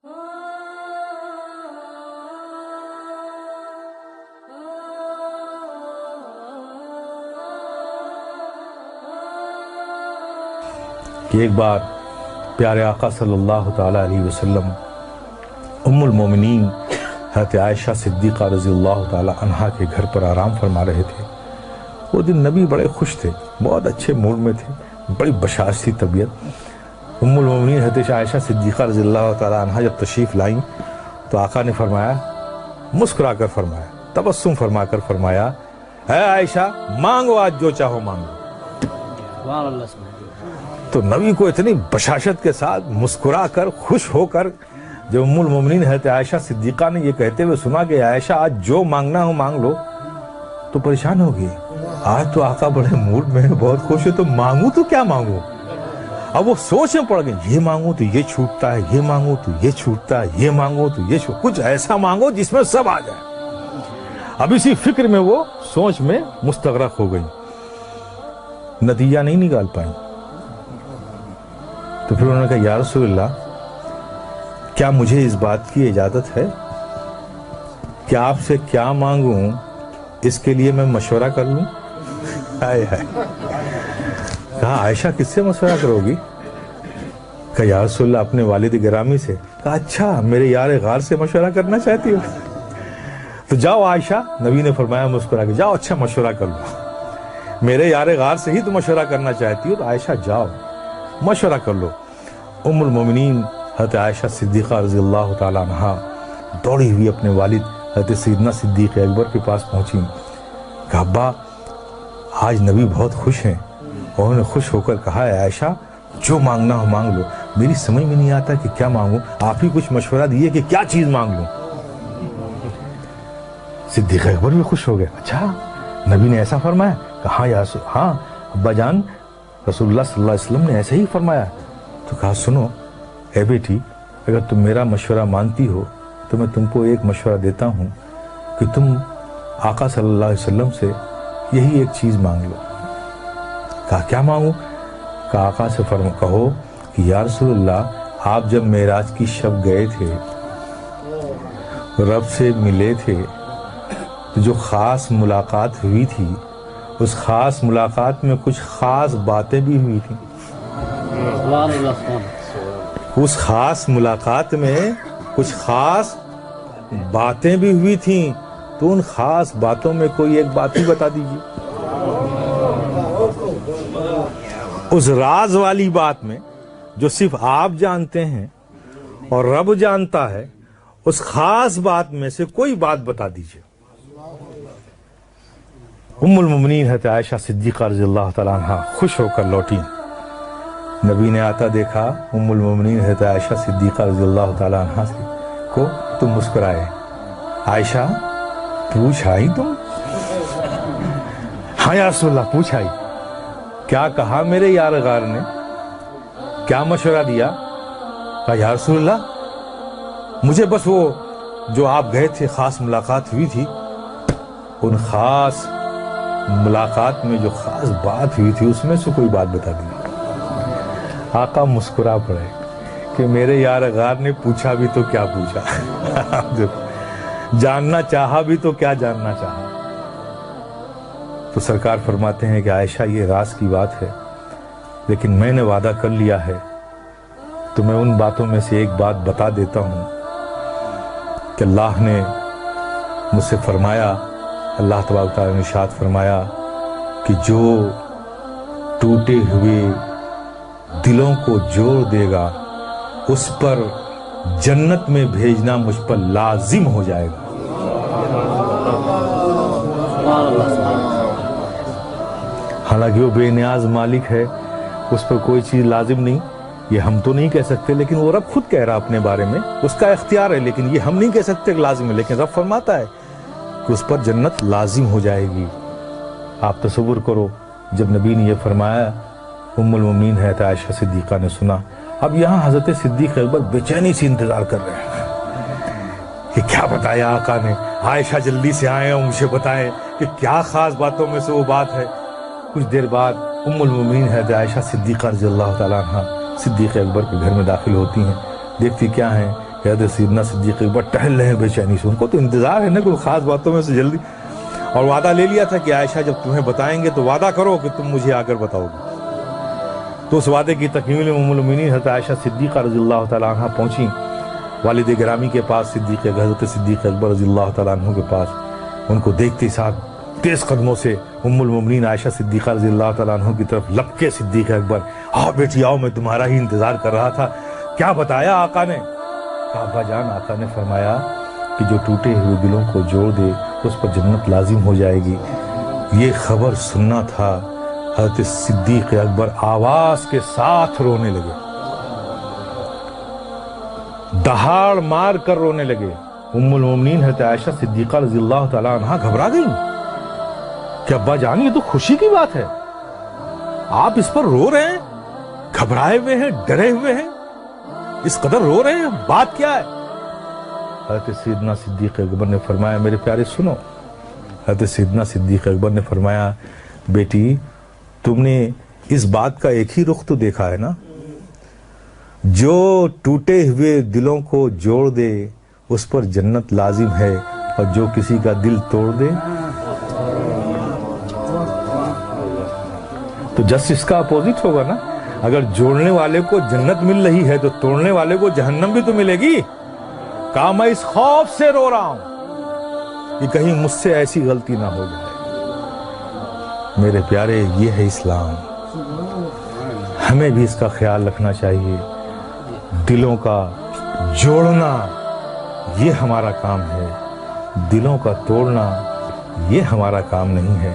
کہ ایک بار پیارے آقا صلی اللہ تعالیٰ علیہ وسلم ام المومنین حضرت عائشہ صدیقہ رضی اللہ تعالیٰ عنہا کے گھر پر آرام فرما رہے تھے۔ وہ دن نبی بڑے خوش تھے، بہت اچھے موڈ میں تھے، بڑی بشاش تھی طبیعت۔ ام المومنین حضرت عائشہ صدیقہ رضی اللہ تعالیٰ عنہا جب تشریف لائیں تو آقا نے فرمایا، مسکرا کر فرمایا، تبسم فرما کر فرمایا، اے عائشہ مانگو آج جو چاہو مانگو۔ تو نبی کو اتنی بشاشت کے ساتھ مسکرا کر خوش ہو کر جب ام المومنین حضرت عائشہ صدیقہ نے یہ کہتے ہوئے سنا کہ عائشہ آج جو مانگنا ہو مانگ لو، تو پریشان ہو گئی۔ آج تو آقا بڑے موڈ میں بہت خوش ہے، تو مانگوں تو کیا مانگوں؟ اب وہ سوچ میں پڑ گئے، یہ مانگوں تو یہ چھوٹتا ہے، یہ مانگوں تو یہ چھوٹتا ہے، یہ مانگوں تو یہ چھوٹتا ہے، کچھ ایسا مانگو جس میں سب آ جائے۔ اب اسی فکر میں وہ سوچ میں مستغرق ہو گئی، نتیجہ نہیں نکال پائیں۔ تو پھر انہوں نے کہا، یا رسول اللہ کیا مجھے اس بات کی اجازت ہے کہ آپ سے کیا مانگوں اس کے لیے میں مشورہ کر لوں؟ ہائے ہائے۔ کہا عائشہ کس سے مشورہ کرو گی؟ کہا یا رسول اللہ اپنے والد گرامی سے۔ کہا اچھا میرے یار غار سے مشورہ کرنا چاہتی ہو؟ تو جاؤ عائشہ، نبی نے فرمایا مسکرا کے، جاؤ اچھا مشورہ کر لو، میرے یار غار سے ہی تو مشورہ کرنا چاہتی ہو، تو عائشہ جاؤ مشورہ کر لو۔ ام المومنین حضرت عائشہ صدیقہ رضی اللہ تعالیٰ عنہا دوڑی ہوئی اپنے والد حضرت سیدنا صدیق اکبر کے پاس پہنچی۔ کہا ابا آج نبی بہت خوش ہیں، اور انہوں نے خوش ہو کر کہا ہے عائشہ جو مانگنا ہو مانگ لو، میری سمجھ میں نہیں آتا کہ کیا مانگوں، آپ ہی کچھ مشورہ دیے کہ کیا چیز مانگ لوں۔ صدیق اکبر بھی خوش ہو گئے، اچھا نبی نے ایسا فرمایا؟ کہا ہاں ابا جان رسول اللہ صلی اللہ علیہ وسلم نے ایسے ہی فرمایا۔ تو کہا سنو اے بیٹی، اگر تم میرا مشورہ مانتی ہو تو میں تم کو ایک مشورہ دیتا ہوں کہ تم آقا صلی اللہ علیہ وسلم سے یہی ایک چیز مانگ لو۔ کہا کیا مانگوں؟ کہا آقا سے کہو کہ یا رسول اللہ آپ جب معراج کی شب گئے تھے، رب سے ملے تھے، تو جو خاص ملاقات ہوئی تھی اس خاص ملاقات میں کچھ خاص باتیں بھی ہوئی تھیں۔ اس خاص ملاقات میں کچھ خاص باتیں بھی ہوئی تھیں، تو ان خاص باتوں میں کوئی ایک بات ہی بتا دیجیے۔ اس راز والی بات میں جو صرف آپ جانتے ہیں اور رب جانتا ہے، اس خاص بات میں سے کوئی بات بتا دیجیے۔ ام المومنین حضرت عائشہ صدیقہ رضی اللہ تعالیٰ عنہ خوش ہو کر لوٹی۔ نبی نے آتا دیکھا ام المومنین حضرت عائشہ صدیقہ رضی اللہ تعالیٰ عنہ کو تو مسکرائے، عائشہ پوچھ آئی تم؟ ہاں یا رسول اللہ پوچھ آئی۔ کیا کہا میرے یار غار نے؟ کیا مشورہ دیا؟ کہا یا رسول اللہ مجھے بس وہ جو آپ گئے تھے خاص ملاقات ہوئی تھی، ان خاص ملاقات میں جو خاص بات ہوئی تھی اس میں سے کوئی بات بتا دی۔ آقا مسکرا پڑے کہ میرے یار غار نے پوچھا بھی تو کیا پوچھا، جاننا چاہا بھی تو کیا جاننا چاہا۔ تو سرکار فرماتے ہیں کہ عائشہ یہ راز کی بات ہے، لیکن میں نے وعدہ کر لیا ہے تو میں ان باتوں میں سے ایک بات بتا دیتا ہوں کہ اللہ نے مجھ سے فرمایا، اللہ تبارک تعالیٰ نے ارشاد فرمایا کہ جو ٹوٹے ہوئے دلوں کو جوڑ دے گا اس پر جنت میں بھیجنا مجھ پر لازم ہو جائے گا۔ حالانکہ وہ بے نیاز مالک ہے، اس پر کوئی چیز لازم نہیں، یہ ہم تو نہیں کہہ سکتے، لیکن وہ رب خود کہہ رہا اپنے بارے میں، اس کا اختیار ہے، لیکن یہ ہم نہیں کہہ سکتے کہ لازم ہے، لیکن رب فرماتا ہے کہ اس پر جنت لازم ہو جائے گی۔ آپ تصور کرو جب نبی نے یہ فرمایا، ام المومنین حضرت عائشہ صدیقہ نے سنا۔ اب یہاں حضرت صدیق اکبر بے چینی سے انتظار کر رہے ہیں کہ کیا بتایا آقا نے، عائشہ جلدی سے آئیں اور مجھے بتائیں کہ کیا خاص باتوں میں سے وہ بات ہے۔ کچھ دیر بعد ام المومنین حضرت عائشہ صدیقہ رضی اللہ تعالیٰ عنہ صدیق اکبر کے گھر میں داخل ہوتی ہیں، دیکھتی کیا ہیں حضرت سیدنا صدیق اکبر ٹہل رہے ہیں بے چینی سے، ان کو تو انتظار ہے نا کوئی خاص باتوں میں سے جلدی، اور وعدہ لے لیا تھا کہ عائشہ جب تمہیں بتائیں گے تو وعدہ کرو کہ تم مجھے آ کر بتاؤ گے۔ تو اس وعدے کی تکمیل میں ام المؤمنین حضرت عائشہ صدیقہ رضی اللہ تعالیٰ عنہ پہنچیں والد گرامی کے پاس، حضرت صدیق اکبر رضی اللہ تعالیٰ عنہ کے پاس۔ ان کو دیکھتے ساتھ تیز قدموں سے ام المؤمنین عائشہ صدیقہ رضی اللہ تعالیٰ عنہ کی طرف لپکے صدیق اکبر، آؤ بیٹی آؤ، میں تمہارا ہی انتظار کر رہا تھا۔ کیا بتایا آقا نے؟ کہا ابا جان، آقا نے فرمایا کہ جو ٹوٹے ہوئے دلوں کو جوڑ دے اس پر جنت لازم ہو جائے گی۔ یہ خبر سننا تھا، حضرت صدیق اکبر آواز کے ساتھ رونے لگے، دہاڑ مار کر رونے لگے۔ ام المؤمنین حضرت عائشہ صدیقہ رضی اللہ تعالیٰ عنہ گھبرا گئیں کہ ابا جان یہ تو خوشی کی بات ہے، آپ اس پر رو رہے ہیں، گھبرائے ہوئے ہیں، ڈرے ہوئے ہیں، اس قدر رو رہے ہیں، بات کیا ہے؟ حضرت سیدنا صدیق اکبر نے فرمایا میرے پیارے سنو۔ حضرت سیدنا صدیق اکبر نے فرمایا بیٹی تم نے اس بات کا ایک ہی رخ تو دیکھا ہے نا، جو ٹوٹے ہوئے دلوں کو جوڑ دے اس پر جنت لازم ہے، اور جو کسی کا دل توڑ دے تو جس اس کا اپوزٹ ہوگا نا۔ اگر جوڑنے والے کو جنت مل رہی ہے تو توڑنے والے کو جہنم بھی تو ملے گی۔ کہا میں اس خوف سے رو رہا ہوں کہ کہیں مجھ سے ایسی غلطی نہ ہو جائے۔ میرے پیارے یہ ہے اسلام، ہمیں بھی اس کا خیال رکھنا چاہیے۔ دلوں کا جوڑنا یہ ہمارا کام ہے، دلوں کا توڑنا یہ ہمارا کام نہیں ہے۔